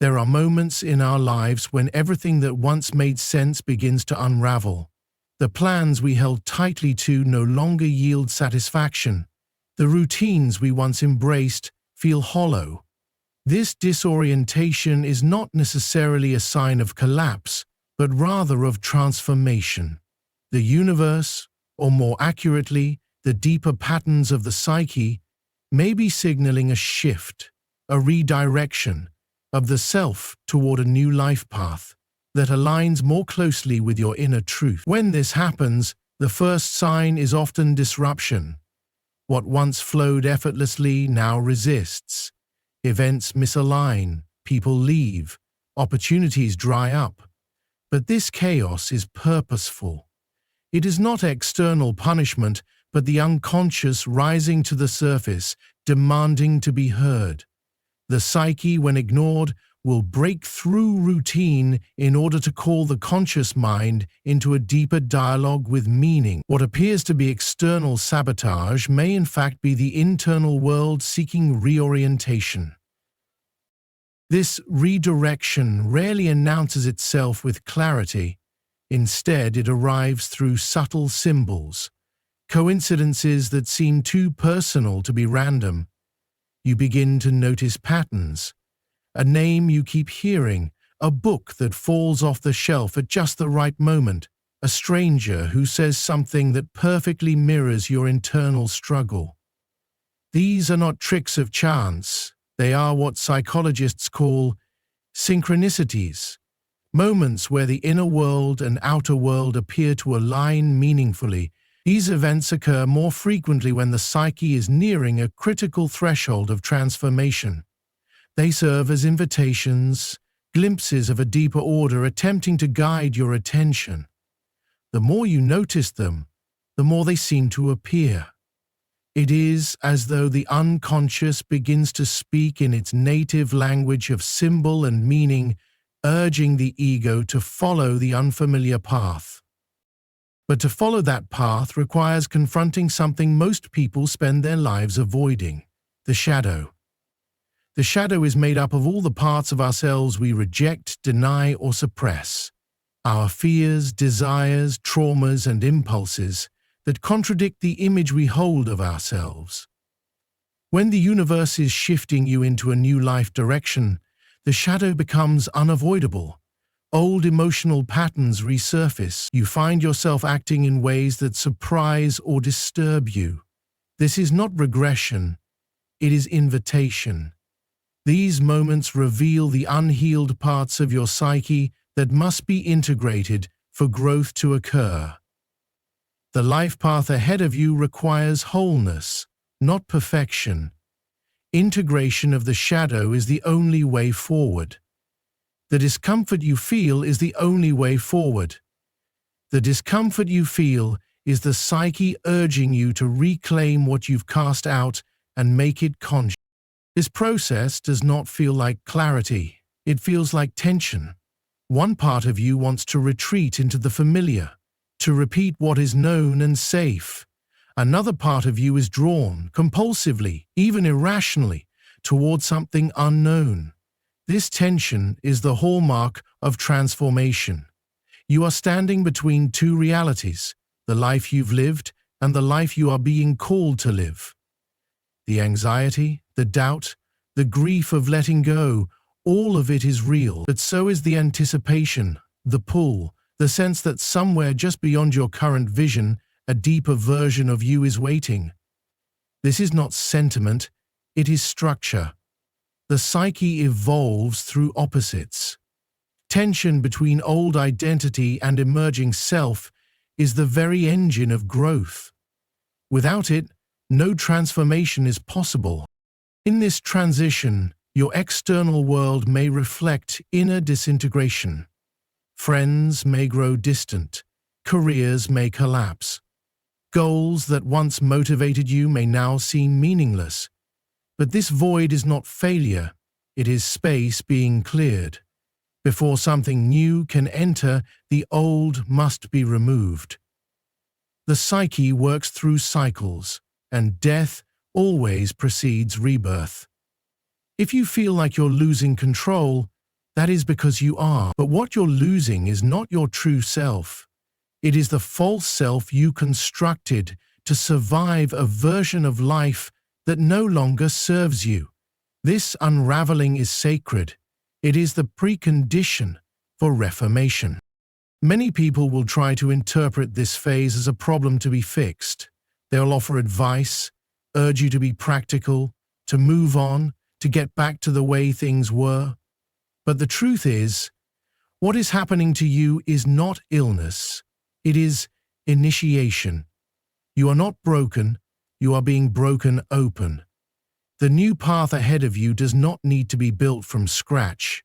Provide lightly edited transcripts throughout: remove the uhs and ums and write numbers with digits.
There are moments in our lives when everything that once made sense begins to unravel. The plans we held tightly to no longer yield satisfaction. The routines we once embraced feel hollow. This disorientation is not necessarily a sign of collapse, but rather of transformation. The universe, or more accurately, the deeper patterns of the psyche, may be signaling a shift, a redirection of the self toward a new life path that aligns more closely with your inner truth. When this happens, the first sign is often disruption. What once flowed effortlessly now resists. Events misalign, people leave, opportunities dry up. But this chaos is purposeful. It is not external punishment, but the unconscious rising to the surface, demanding to be heard. The psyche, when ignored, will break through routine in order to call the conscious mind into a deeper dialogue with meaning. What appears to be external sabotage may in fact be the internal world seeking reorientation. This redirection rarely announces itself with clarity. Instead, it arrives through subtle symbols, coincidences that seem too personal to be random. You begin to notice patterns. A name you keep hearing, a book that falls off the shelf at just the right moment, a stranger who says something that perfectly mirrors your internal struggle. These are not tricks of chance. They are what psychologists call synchronicities, moments where the inner world and outer world appear to align meaningfully. These events occur more frequently when the psyche is nearing a critical threshold of transformation. They serve as invitations, glimpses of a deeper order attempting to guide your attention. The more you notice them, the more they seem to appear. It is as though the unconscious begins to speak in its native language of symbol and meaning, urging the ego to follow the unfamiliar path. But to follow that path requires confronting something most people spend their lives avoiding: the shadow. The shadow is made up of all the parts of ourselves we reject, deny, or suppress. Our fears, desires, traumas, and impulses that contradict the image we hold of ourselves. When the universe is shifting you into a new life direction, the shadow becomes unavoidable. Old emotional patterns resurface. You find yourself acting in ways that surprise or disturb you. This is not regression, it is invitation. These moments reveal the unhealed parts of your psyche that must be integrated for growth to occur. The life path ahead of you requires wholeness, not perfection. Integration of the shadow is the only way forward. The discomfort you feel is the only way forward. The discomfort you feel is the psyche urging you to reclaim what you've cast out and make it conscious. This process does not feel like clarity. It feels like tension. One part of you wants to retreat into the familiar, to repeat what is known and safe. Another part of you is drawn, compulsively, even irrationally, toward something unknown. This tension is the hallmark of transformation. You are standing between two realities, the life you've lived and the life you are being called to live. The anxiety, the doubt, the grief of letting go, all of it is real, but so is the anticipation, the pull, the sense that somewhere just beyond your current vision, a deeper version of you is waiting. This is not sentiment, it is structure. The psyche evolves through opposites. Tension between old identity and emerging self is the very engine of growth. Without it, no transformation is possible. In this transition, your external world may reflect inner disintegration. Friends may grow distant. Careers may collapse. Goals that once motivated you may now seem meaningless. But this void is not failure, it is space being cleared. Before something new can enter, the old must be removed. The psyche works through cycles, and death always precedes rebirth. If you feel like you're losing control, That is because you are. But what you're losing is not your true self. It is the false self you constructed to survive a version of life that no longer serves you. This unraveling is sacred. It is the precondition for reformation. Many people will try to interpret this phase as a problem to be fixed. They'll offer advice, urge you to be practical, to move on, to get back to the way things were. But the truth is, what is happening to you is not illness. It is initiation. You are not broken, you are being broken open. The new path ahead of you does not need to be built from scratch.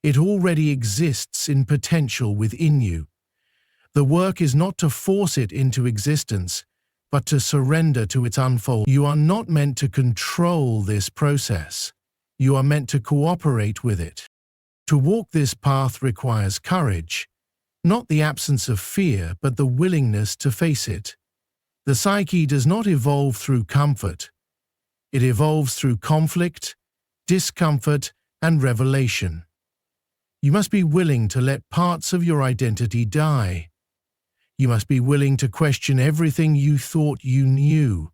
It already exists in potential within you. The work is not to force it into existence, but to surrender to its unfolding. You are not meant to control this process. You are meant to cooperate with it. To walk this path requires courage, not the absence of fear, but the willingness to face it. The psyche does not evolve through comfort. It evolves through conflict, discomfort, and revelation. You must be willing to let parts of your identity die. You must be willing to question everything you thought you knew.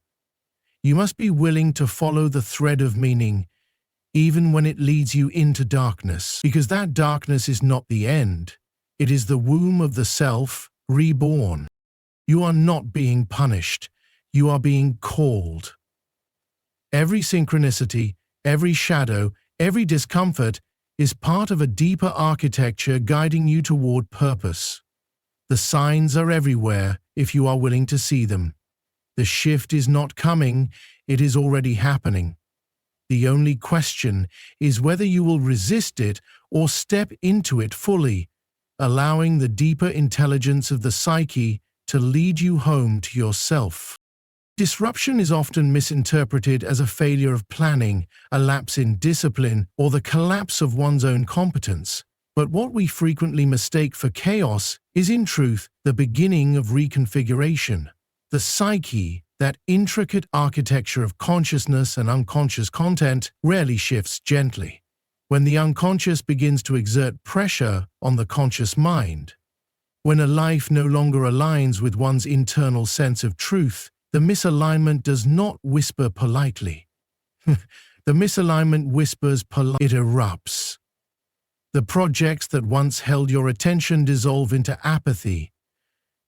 You must be willing to follow the thread of meaning, even when it leads you into darkness, because that darkness is not the end. It is the womb of the self, reborn. You are not being punished. You are being called. Every synchronicity, every shadow, every discomfort is part of a deeper architecture guiding you toward purpose. The signs are everywhere if you are willing to see them. The shift is not coming, it is already happening. The only question is whether you will resist it or step into it fully, allowing the deeper intelligence of the psyche to lead you home to yourself. Disruption is often misinterpreted as a failure of planning, a lapse in discipline, or the collapse of one's own competence. But what we frequently mistake for chaos is in truth the beginning of reconfiguration. The psyche, that intricate architecture of consciousness and unconscious content, rarely shifts gently. When the unconscious begins to exert pressure on the conscious mind, when a life no longer aligns with one's internal sense of truth, the misalignment does not whisper politely. The misalignment whispers politely. It erupts. The projects that once held your attention dissolve into apathy.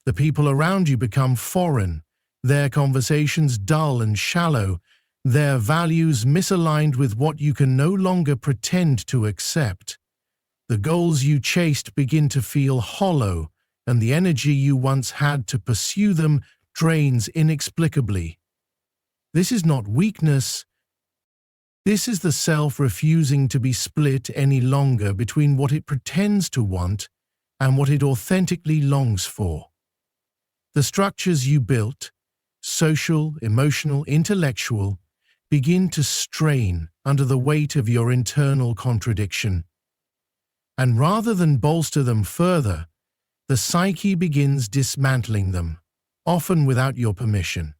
The people around you become foreign, their conversations dull and shallow, their values misaligned with what you can no longer pretend to accept. The goals you chased begin to feel hollow, and the energy you once had to pursue them drains inexplicably. This is not weakness. This is the self refusing to be split any longer between what it pretends to want and what it authentically longs for. The structures you built, social, emotional, intellectual, begin to strain under the weight of your internal contradiction. And rather than bolster them further, the psyche begins dismantling them, often without your permission.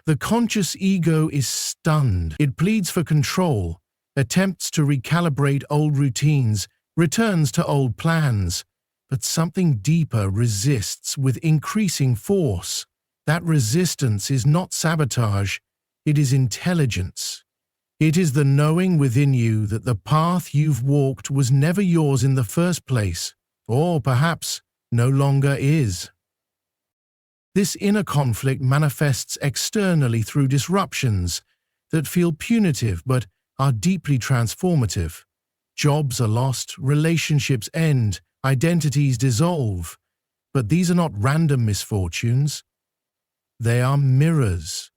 The conscious ego is stunned. It pleads for control, attempts to recalibrate old routines, returns to old plans, but something deeper resists with increasing force. That resistance is not sabotage, it is intelligence. It is the knowing within you that the path you've walked was never yours in the first place, or perhaps no longer is. This inner conflict manifests externally through disruptions that feel punitive but are deeply transformative. Jobs are lost, relationships end, identities dissolve. But these are not random misfortunes. They are mirrors.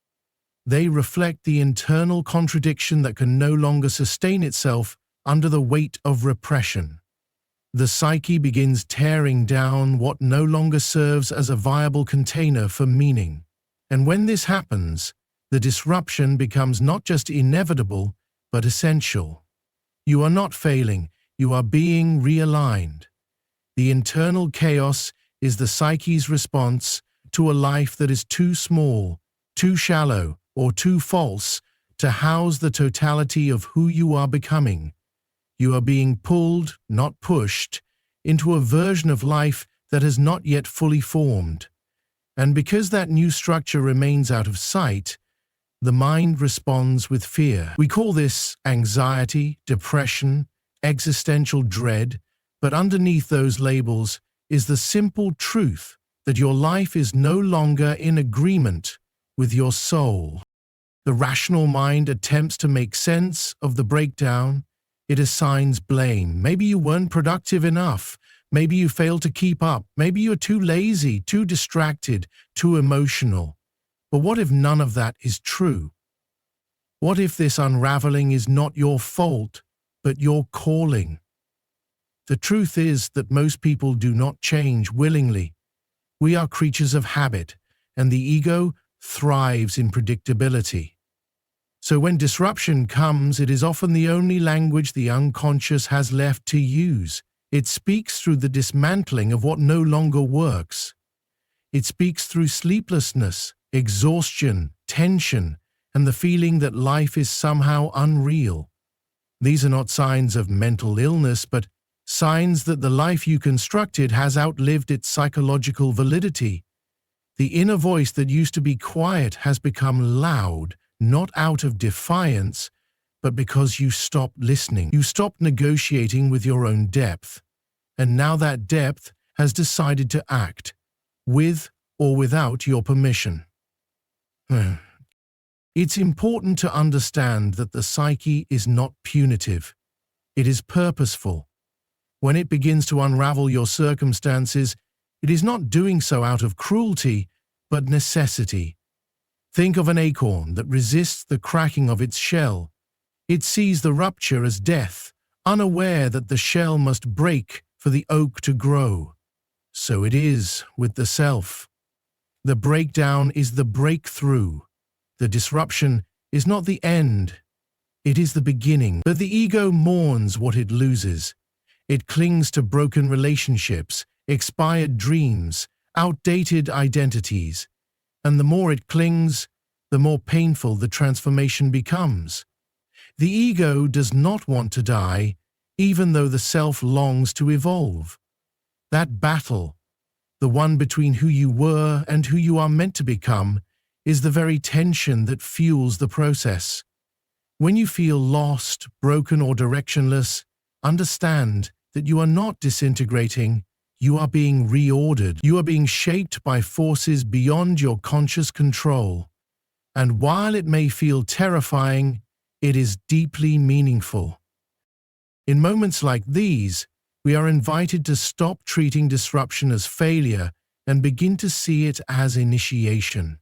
They reflect the internal contradiction that can no longer sustain itself under the weight of repression. The psyche begins tearing down what no longer serves as a viable container for meaning. And when this happens, the disruption becomes not just inevitable, but essential. You are not failing, you are being realigned. The internal chaos is the psyche's response to a life that is too small, too shallow, or too false to house the totality of who you are becoming. You are being pulled, not pushed, into a version of life that has not yet fully formed. And because that new structure remains out of sight, the mind responds with fear. We call this anxiety, depression, existential dread, but underneath those labels is the simple truth that your life is no longer in agreement with your soul. The rational mind attempts to make sense of the breakdown. It assigns blame. Maybe you weren't productive enough. Maybe you failed to keep up. Maybe you're too lazy, too distracted, too emotional. But what if none of that is true? What if this unraveling is not your fault, but your calling? The truth is that most people do not change willingly. We are creatures of habit, and the ego thrives in predictability. So when disruption comes, it is often the only language the unconscious has left to use. It speaks through the dismantling of what no longer works. It speaks through sleeplessness, exhaustion, tension, and the feeling that life is somehow unreal. These are not signs of mental illness, but signs that the life you constructed has outlived its psychological validity. The inner voice that used to be quiet has become loud, not out of defiance, but because you stopped listening. You stopped negotiating with your own depth. And now that depth has decided to act, with or without your permission. It's important to understand that the psyche is not punitive. It is purposeful. When it begins to unravel your circumstances, it is not doing so out of cruelty, but necessity. Think of an acorn that resists the cracking of its shell. It sees the rupture as death, unaware that the shell must break for the oak to grow. So it is with the self. The breakdown is the breakthrough. The disruption is not the end. It is the beginning. But the ego mourns what it loses. It clings to broken relationships, expired dreams, outdated identities. And the more it clings, the more painful the transformation becomes. The ego does not want to die, even though the self longs to evolve. That battle, the one between who you were and who you are meant to become, is the very tension that fuels the process. When you feel lost, broken, or directionless, understand that you are not disintegrating, you are being reordered. You are being shaped by forces beyond your conscious control. And while it may feel terrifying, it is deeply meaningful. In moments like these, we are invited to stop treating disruption as failure and begin to see it as initiation.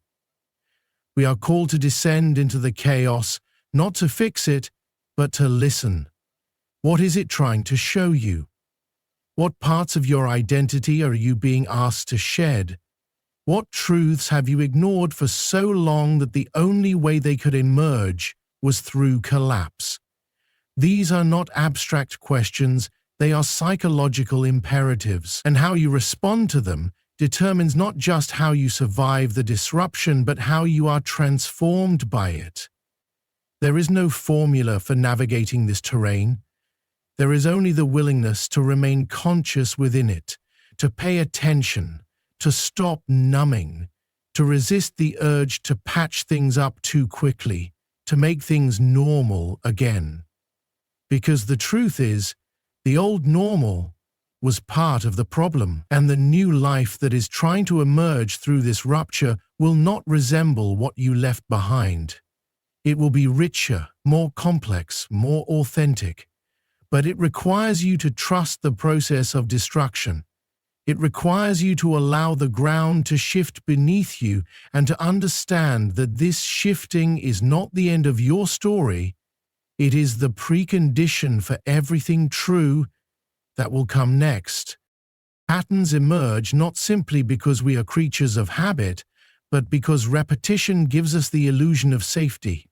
We are called to descend into the chaos, not to fix it, but to listen. What is it trying to show you? What parts of your identity are you being asked to shed? What truths have you ignored for so long that the only way they could emerge was through collapse? These are not abstract questions, they are psychological imperatives, and how you respond to them determines not just how you survive the disruption, but how you are transformed by it. There is no formula for navigating this terrain. There is only the willingness to remain conscious within it, to pay attention, to stop numbing, to resist the urge to patch things up too quickly, to make things normal again. Because the truth is, the old normal was part of the problem, and the new life that is trying to emerge through this rupture will not resemble what you left behind. It will be richer, more complex, more authentic. But it requires you to trust the process of destruction. It requires you to allow the ground to shift beneath you and to understand that this shifting is not the end of your story. It is the precondition for everything true that will come next. Patterns emerge not simply because we are creatures of habit, but because repetition gives us the illusion of safety.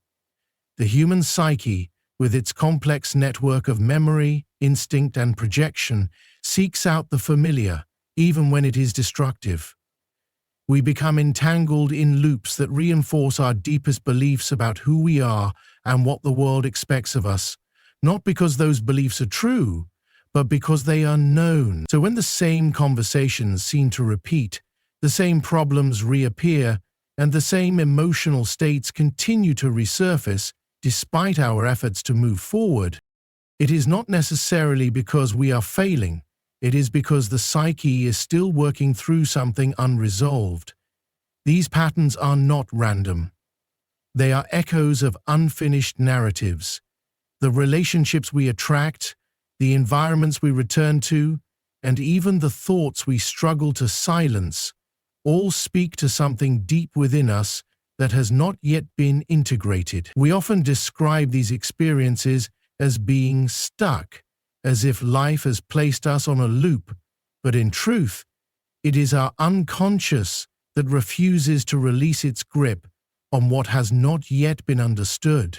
The human psyche, with its complex network of memory, instinct, and projection, seeks out the familiar, even when it is destructive. We become entangled in loops that reinforce our deepest beliefs about who we are and what the world expects of us, not because those beliefs are true, but because they are known. So when the same conversations seem to repeat, the same problems reappear, and the same emotional states continue to resurface despite our efforts to move forward, it is not necessarily because we are failing. It is because the psyche is still working through something unresolved. These patterns are not random. They are echoes of unfinished narratives. The relationships we attract, the environments we return to, and even the thoughts we struggle to silence all speak to something deep within us that has not yet been integrated. We often describe these experiences as being stuck, as if life has placed us on a loop, but in truth, it is our unconscious that refuses to release its grip on what has not yet been understood.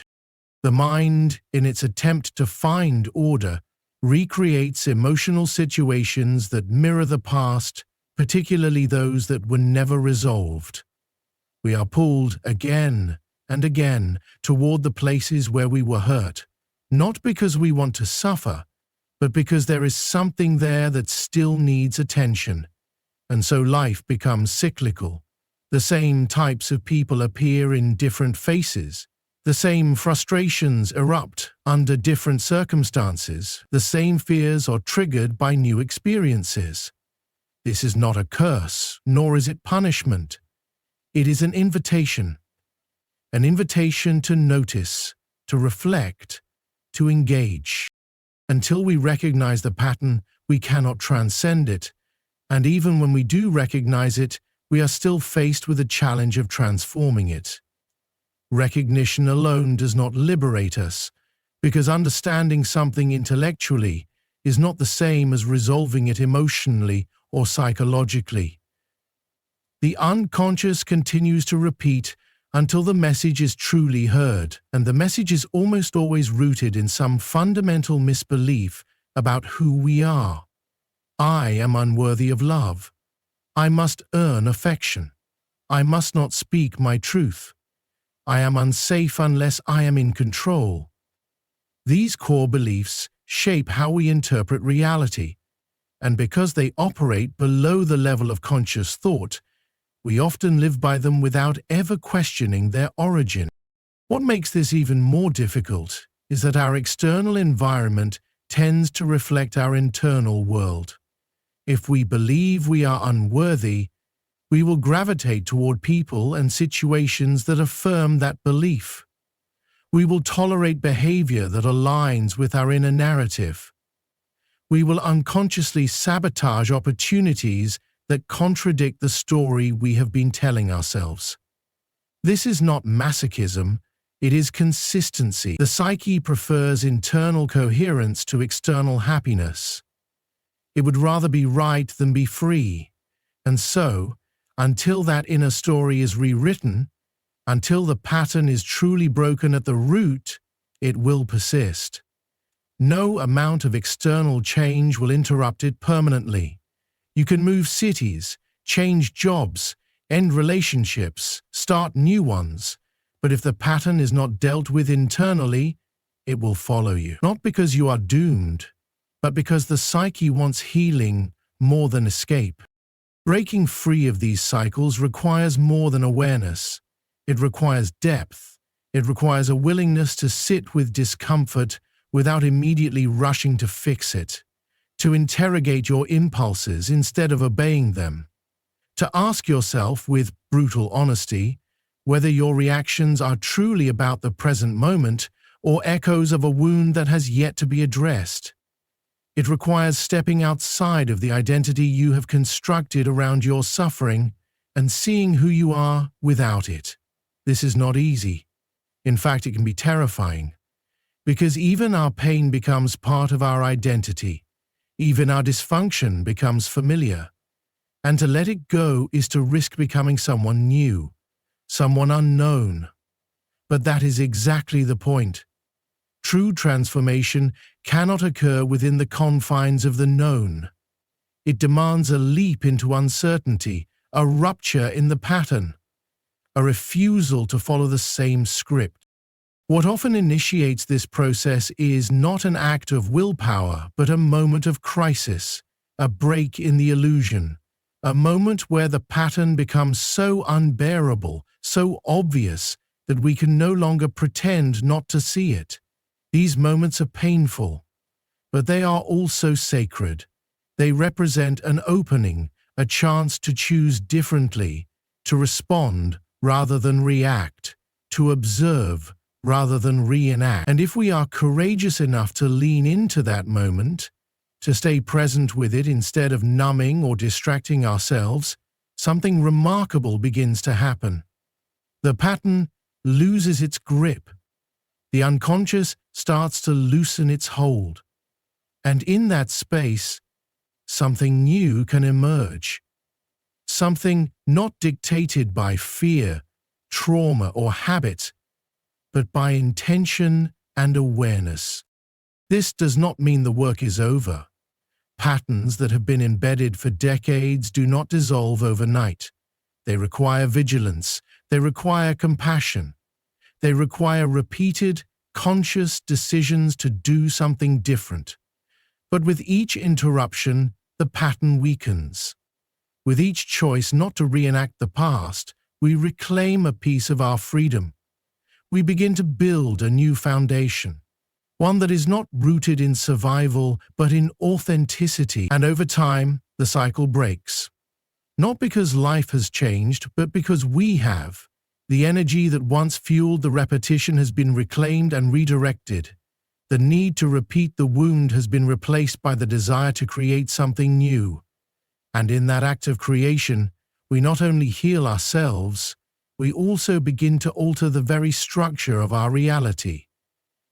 The mind, in its attempt to find order, recreates emotional situations that mirror the past, particularly those that were never resolved. We are pulled again and again toward the places where we were hurt, not because we want to suffer, but because there is something there that still needs attention. And so life becomes cyclical. The same types of people appear in different faces. The same frustrations erupt under different circumstances. The same fears are triggered by new experiences. This is not a curse, nor is it punishment. It is an invitation to notice, to reflect, to engage. Until we recognize the pattern, we cannot transcend it, and even when we do recognize it, we are still faced with the challenge of transforming it. Recognition alone does not liberate us, because understanding something intellectually is not the same as resolving it emotionally or psychologically. The unconscious continues to repeat until the message is truly heard, and the message is almost always rooted in some fundamental misbelief about who we are. I am unworthy of love. I must earn affection. I must not speak my truth. I am unsafe unless I am in control. These core beliefs shape how we interpret reality, and because they operate below the level of conscious thought, we often live by them without ever questioning their origin. What makes this even more difficult is that our external environment tends to reflect our internal world. If we believe we are unworthy, we will gravitate toward people and situations that affirm that belief. We will tolerate behavior that aligns with our inner narrative. We will unconsciously sabotage opportunities that contradict the story we have been telling ourselves. This is not masochism, it is consistency. The psyche prefers internal coherence to external happiness. It would rather be right than be free. And so, until that inner story is rewritten, until the pattern is truly broken at the root, it will persist. No amount of external change will interrupt it permanently. You can move cities, change jobs, end relationships, start new ones, but if the pattern is not dealt with internally, it will follow you. Not because you are doomed, but because the psyche wants healing more than escape. Breaking free of these cycles requires more than awareness. It requires depth. It requires a willingness to sit with discomfort without immediately rushing to fix it, to interrogate your impulses instead of obeying them, to ask yourself with brutal honesty whether your reactions are truly about the present moment or echoes of a wound that has yet to be addressed. It requires stepping outside of the identity you have constructed around your suffering and seeing who you are without it. This is not easy. In fact, it can be terrifying, because even our pain becomes part of our identity. Even our dysfunction becomes familiar. And to let it go is to risk becoming someone new, someone unknown. But that is exactly the point. True transformation cannot occur within the confines of the known. It demands a leap into uncertainty, a rupture in the pattern, a refusal to follow the same script. What often initiates this process is not an act of willpower, but a moment of crisis, a break in the illusion, a moment where the pattern becomes so unbearable, so obvious, that we can no longer pretend not to see it. These moments are painful, but they are also sacred. They represent an opening, a chance to choose differently, to respond rather than react, to observe rather than reenact. And if we are courageous enough to lean into that moment, to stay present with it instead of numbing or distracting ourselves, something remarkable begins to happen. The pattern loses its grip. The unconscious starts to loosen its hold. And in that space, something new can emerge. Something not dictated by fear, trauma, or habit, but by intention and awareness. This does not mean the work is over. Patterns that have been embedded for decades do not dissolve overnight. They require vigilance. They require compassion. They require repeated, conscious decisions to do something different. But with each interruption, the pattern weakens. With each choice not to reenact the past, we reclaim a piece of our freedom. We begin to build a new foundation, one that is not rooted in survival but in authenticity, and over time, the cycle breaks. Not because life has changed, but because we have. The energy that once fueled the repetition has been reclaimed and redirected. The need to repeat the wound has been replaced by the desire to create something new. And in that act of creation, we not only heal ourselves, we also begin to alter the very structure of our reality.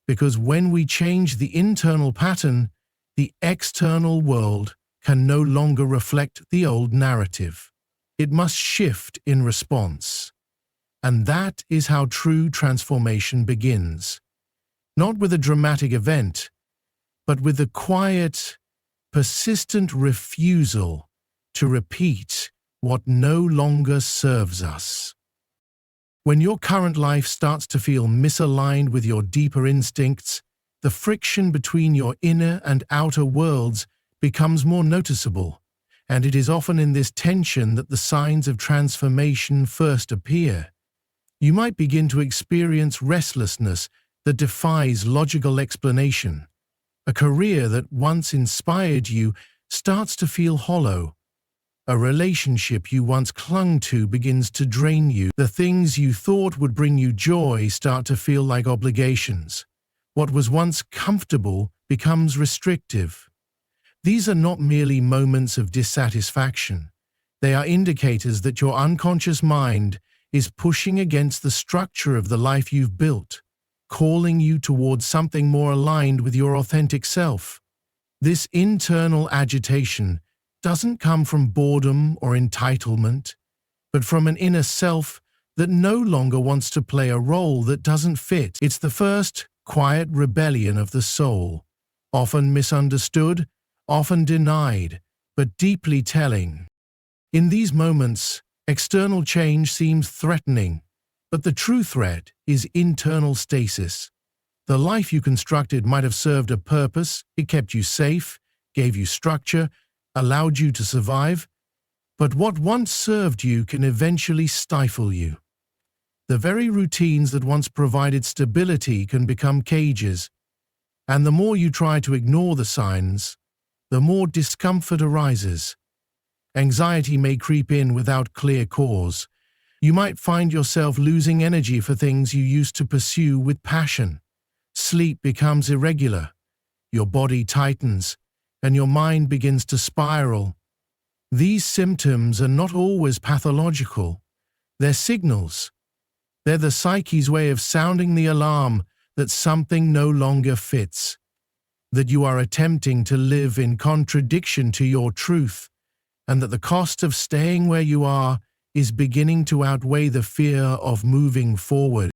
Because when we change the internal pattern, the external world can no longer reflect the old narrative. It must shift in response. And that is how true transformation begins. Not with a dramatic event, but with the quiet, persistent refusal to repeat what no longer serves us. When your current life starts to feel misaligned with your deeper instincts, the friction between your inner and outer worlds becomes more noticeable, and it is often in this tension that the signs of transformation first appear. You might begin to experience restlessness that defies logical explanation. A career that once inspired you starts to feel hollow. A relationship you once clung to begins to drain you. The things you thought would bring you joy start to feel like obligations. What was once comfortable becomes restrictive. These are not merely moments of dissatisfaction. They are indicators that your unconscious mind is pushing against the structure of the life you've built, calling you towards something more aligned with your authentic self. This internal agitation doesn't come from boredom or entitlement, but from an inner self that no longer wants to play a role that doesn't fit. It's the first quiet rebellion of the soul, often misunderstood, often denied, but deeply telling. In these moments, external change seems threatening, but the true threat is internal stasis. The life you constructed might have served a purpose. It kept you safe, gave you structure, allowed you to survive, but what once served you can eventually stifle you. The very routines that once provided stability can become cages, and the more you try to ignore the signs, the more discomfort arises. Anxiety may creep in without clear cause. You might find yourself losing energy for things you used to pursue with passion. Sleep becomes irregular. Your body tightens, and your mind begins to spiral. These symptoms are not always pathological. They're signals. They're the psyche's way of sounding the alarm that something no longer fits, that you are attempting to live in contradiction to your truth, and that the cost of staying where you are is beginning to outweigh the fear of moving forward.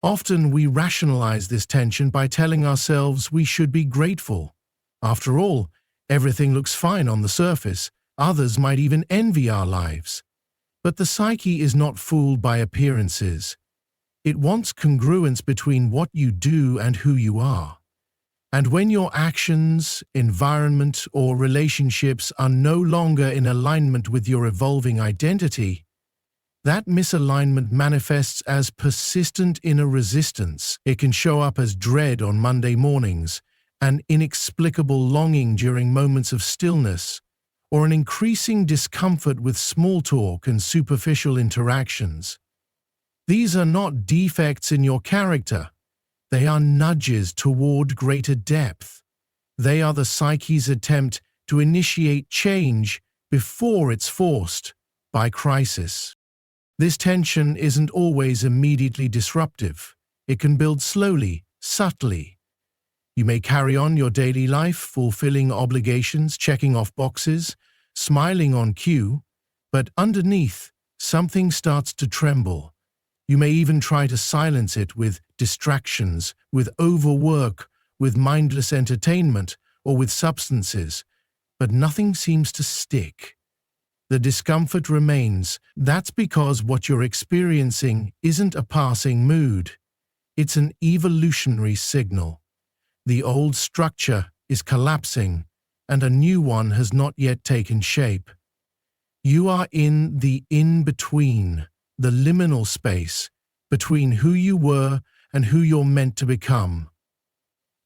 Often we rationalize this tension by telling ourselves we should be grateful. After all, everything looks fine on the surface. Others might even envy our lives. But the psyche is not fooled by appearances. It wants congruence between what you do and who you are. And when your actions, environment, or relationships are no longer in alignment with your evolving identity, that misalignment manifests as persistent inner resistance. It can show up as dread on Monday mornings, an inexplicable longing during moments of stillness, or an increasing discomfort with small talk and superficial interactions. These are not defects in your character. They are nudges toward greater depth. They are the psyche's attempt to initiate change before it's forced by crisis. This tension isn't always immediately disruptive. It can build slowly, subtly. You may carry on your daily life, fulfilling obligations, checking off boxes, smiling on cue, but underneath, something starts to tremble. You may even try to silence it with distractions, with overwork, with mindless entertainment, or with substances, but nothing seems to stick. The discomfort remains. That's because what you're experiencing isn't a passing mood. It's an evolutionary signal. The old structure is collapsing, and a new one has not yet taken shape. You are in the in-between, the liminal space between who you were and who you're meant to become.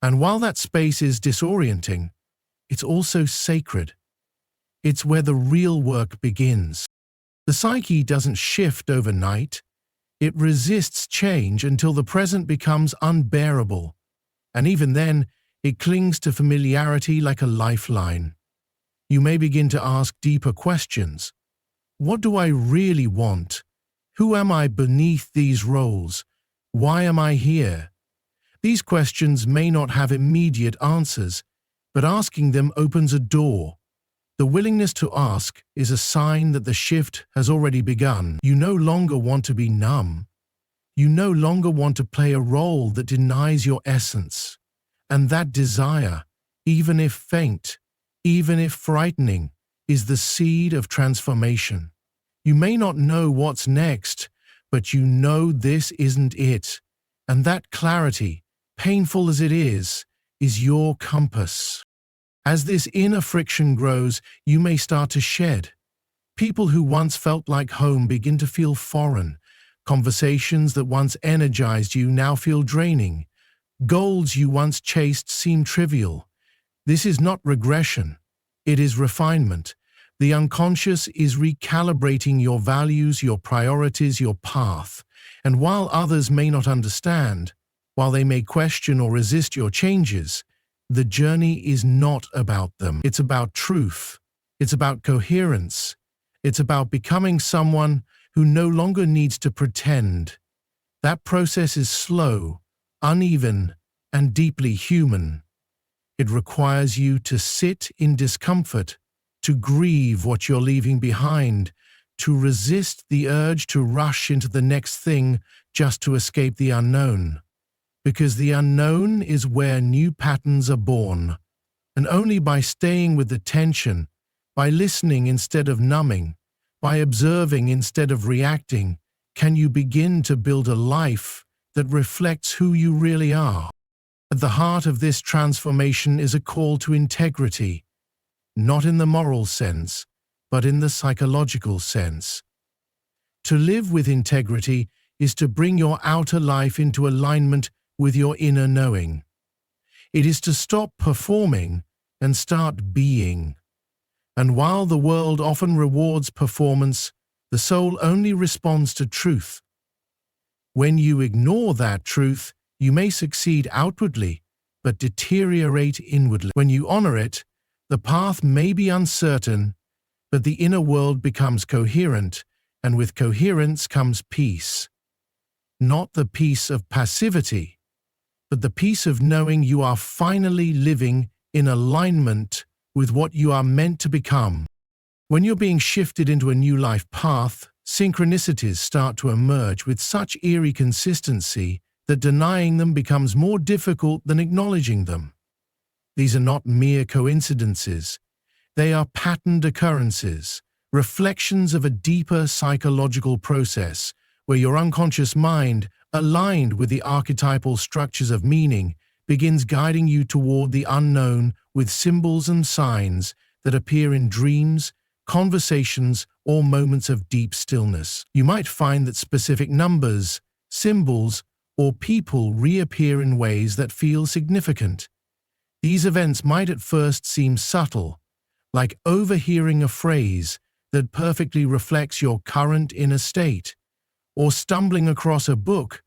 And while that space is disorienting, it's also sacred. It's where the real work begins. The psyche doesn't shift overnight. It resists change until the present becomes unbearable. And even then, it clings to familiarity like a lifeline. You may begin to ask deeper questions. What do I really want? Who am I beneath these roles? Why am I here? These questions may not have immediate answers, but asking them opens a door. The willingness to ask is a sign that the shift has already begun. You no longer want to be numb. You no longer want to play a role that denies your essence. And that desire, even if faint, even if frightening, is the seed of transformation. You may not know what's next, but you know this isn't it. And that clarity, painful as it is your compass. As this inner friction grows, you may start to shed. People who once felt like home begin to feel foreign. Conversations that once energized you now feel draining. Goals you once chased seem trivial. This is not regression. It is refinement. The unconscious is recalibrating your values, your priorities, your path. And while others may not understand, while they may question or resist your changes, the journey is not about them. It's about truth. It's about coherence. It's about becoming someone who no longer needs to pretend. That process is slow, uneven, and deeply human. It requires you to sit in discomfort, to grieve what you're leaving behind, to resist the urge to rush into the next thing just to escape the unknown. Because the unknown is where new patterns are born, and only by staying with the tension, by listening instead of numbing, by observing instead of reacting, can you begin to build a life that reflects who you really are. At the heart of this transformation is a call to integrity, not in the moral sense, but in the psychological sense. To live with integrity is to bring your outer life into alignment with your inner knowing. It is to stop performing and start being. And while the world often rewards performance, the soul only responds to truth. When you ignore that truth, you may succeed outwardly, but deteriorate inwardly. When you honor it, the path may be uncertain, but the inner world becomes coherent, and with coherence comes peace. Not the peace of passivity, but the peace of knowing you are finally living in alignment with what you are meant to become. When you're being shifted into a new life path, synchronicities start to emerge with such eerie consistency that denying them becomes more difficult than acknowledging them. These are not mere coincidences. They are patterned occurrences, reflections of a deeper psychological process where your unconscious mind aligned with the archetypal structures of meaning, begins guiding you toward the unknown with symbols and signs that appear in dreams, conversations, or moments of deep stillness. You might find that specific numbers, symbols, or people reappear in ways that feel significant. These events might at first seem subtle, like overhearing a phrase that perfectly reflects your current inner state, or stumbling across a book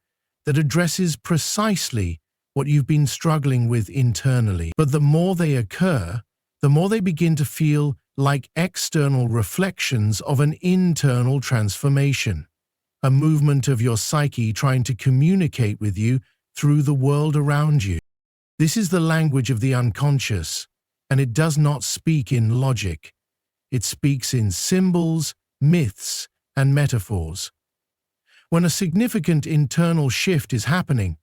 that addresses precisely what you've been struggling with internally. But the more they occur, the more they begin to feel like external reflections of an internal transformation, a movement of your psyche trying to communicate with you through the world around you. This is the language of the unconscious, and it does not speak in logic. It speaks in symbols, myths, and metaphors. When a significant internal shift is happening,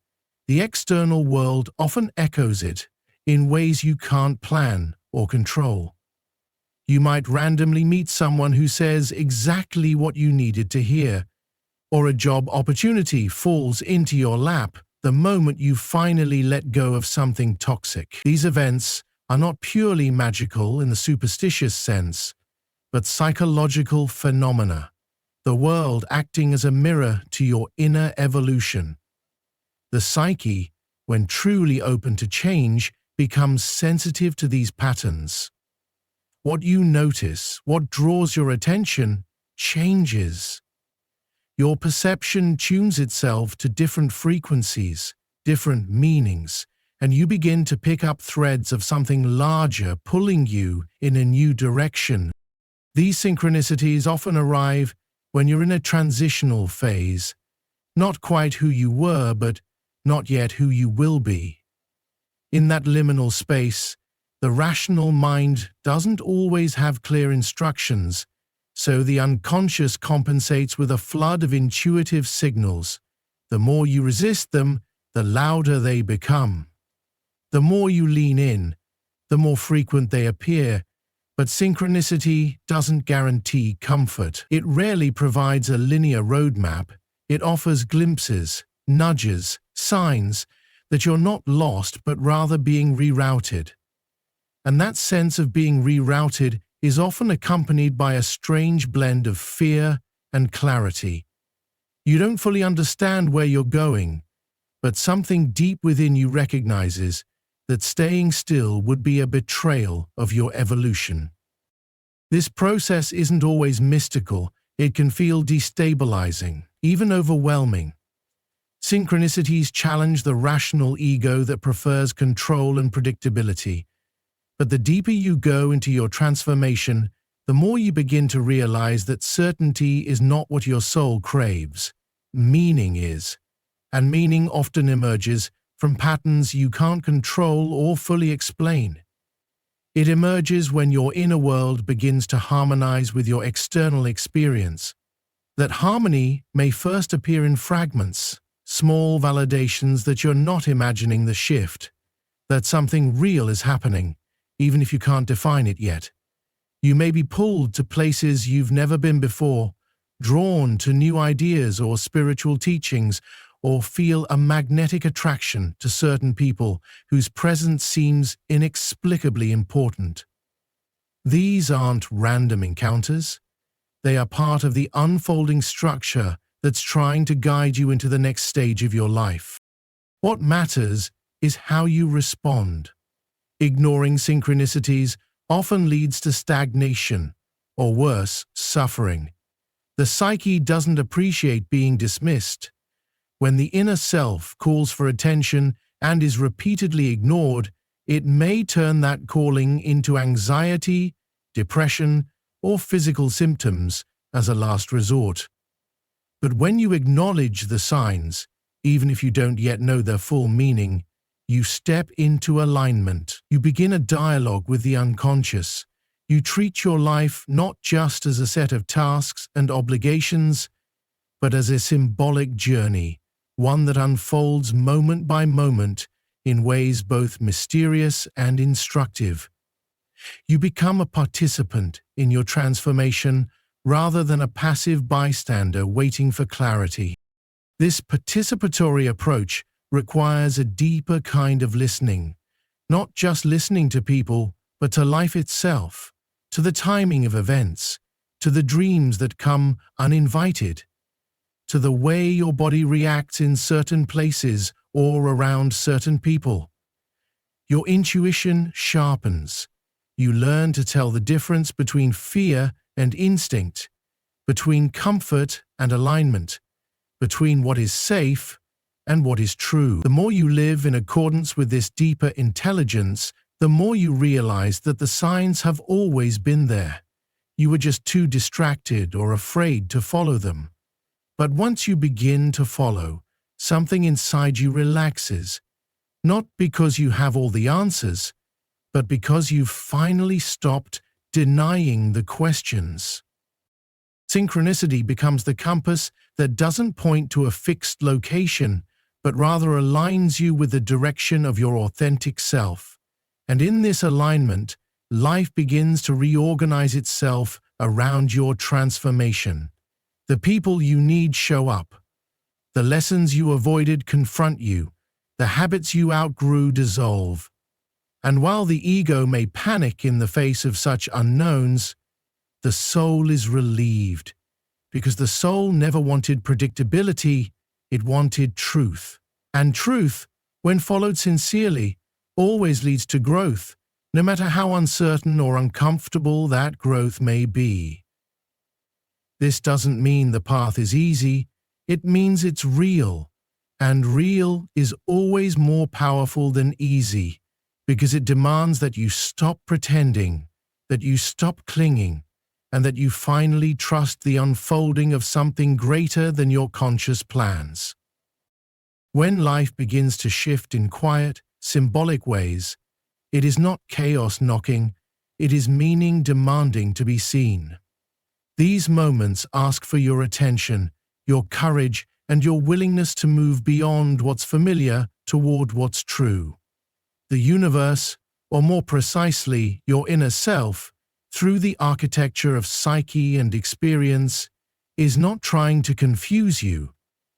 the external world often echoes it in ways you can't plan or control. You might randomly meet someone who says exactly what you needed to hear, or a job opportunity falls into your lap the moment you finally let go of something toxic. These events are not purely magical in the superstitious sense, but psychological phenomena, the world acting as a mirror to your inner evolution. The psyche, when truly open to change, becomes sensitive to these patterns. What you notice, what draws your attention, changes. Your perception tunes itself to different frequencies, different meanings, and you begin to pick up threads of something larger pulling you in a new direction. These synchronicities often arrive when you're in a transitional phase, not quite who you were, but not yet who you will be. In that liminal space, the rational mind doesn't always have clear instructions, so the unconscious compensates with a flood of intuitive signals. The more you resist them, the louder they become. The more you lean in, the more frequent they appear. But synchronicity doesn't guarantee comfort. It rarely provides a linear roadmap. It offers glimpses, nudges, signs that you're not lost but rather being rerouted. And that sense of being rerouted is often accompanied by a strange blend of fear and clarity. You don't fully understand where you're going, but something deep within you recognizes that staying still would be a betrayal of your evolution. This process isn't always mystical. It can feel destabilizing, even overwhelming. Synchronicities challenge the rational ego that prefers control and predictability. But the deeper you go into your transformation, the more you begin to realize that certainty is not what your soul craves. Meaning is. And meaning often emerges from patterns you can't control or fully explain. It emerges when your inner world begins to harmonize with your external experience. That harmony may first appear in fragments, small validations that you're not imagining the shift, that something real is happening, even if you can't define it yet. You may be pulled to places you've never been before, drawn to new ideas or spiritual teachings, or feel a magnetic attraction to certain people whose presence seems inexplicably important. These aren't random encounters. They are part of the unfolding structure that's trying to guide you into the next stage of your life. What matters is how you respond. Ignoring synchronicities often leads to stagnation, or worse, suffering. The psyche doesn't appreciate being dismissed. When the inner self calls for attention and is repeatedly ignored, it may turn that calling into anxiety, depression, or physical symptoms as a last resort. But when you acknowledge the signs, even if you don't yet know their full meaning, you step into alignment. You begin a dialogue with the unconscious. You treat your life not just as a set of tasks and obligations, but as a symbolic journey, one that unfolds moment by moment in ways both mysterious and instructive. You become a participant in your transformation rather than a passive bystander waiting for clarity. This participatory approach requires a deeper kind of listening, not just listening to people, but to life itself, to the timing of events, to the dreams that come uninvited, to the way your body reacts in certain places or around certain people. Your intuition sharpens. You learn to tell the difference between fear and instinct, between comfort and alignment, between what is safe and what is true. The more you live in accordance with this deeper intelligence, the more you realize that the signs have always been there. You were just too distracted or afraid to follow them. But once you begin to follow, something inside you relaxes, not because you have all the answers, but because you've finally stopped denying the questions. Synchronicity becomes the compass that doesn't point to a fixed location, but rather aligns you with the direction of your authentic self. And in this alignment, life begins to reorganize itself around your transformation. The people you need show up. The lessons you avoided confront you. The habits you outgrew dissolve. And while the ego may panic in the face of such unknowns, the soul is relieved, because the soul never wanted predictability, it wanted truth. And truth, when followed sincerely, always leads to growth, no matter how uncertain or uncomfortable that growth may be. This doesn't mean the path is easy, it means it's real, and real is always more powerful than easy, because it demands that you stop pretending, that you stop clinging, and that you finally trust the unfolding of something greater than your conscious plans. When life begins to shift in quiet, symbolic ways, it is not chaos knocking, it is meaning demanding to be seen. These moments ask for your attention, your courage, and your willingness to move beyond what's familiar toward what's true. The universe, or more precisely, your inner self, through the architecture of psyche and experience, is not trying to confuse you,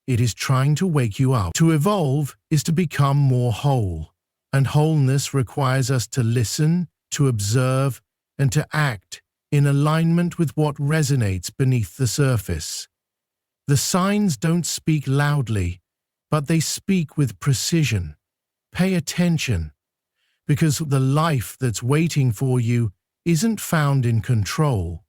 it is trying to wake you up. To evolve is to become more whole, and wholeness requires us to listen, to observe, and to act in alignment with what resonates beneath the surface. The signs don't speak loudly, but they speak with precision. Pay attention, because the life that's waiting for you isn't found in control.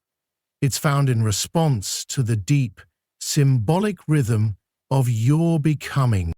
It's found in response to the deep, symbolic rhythm of your becoming.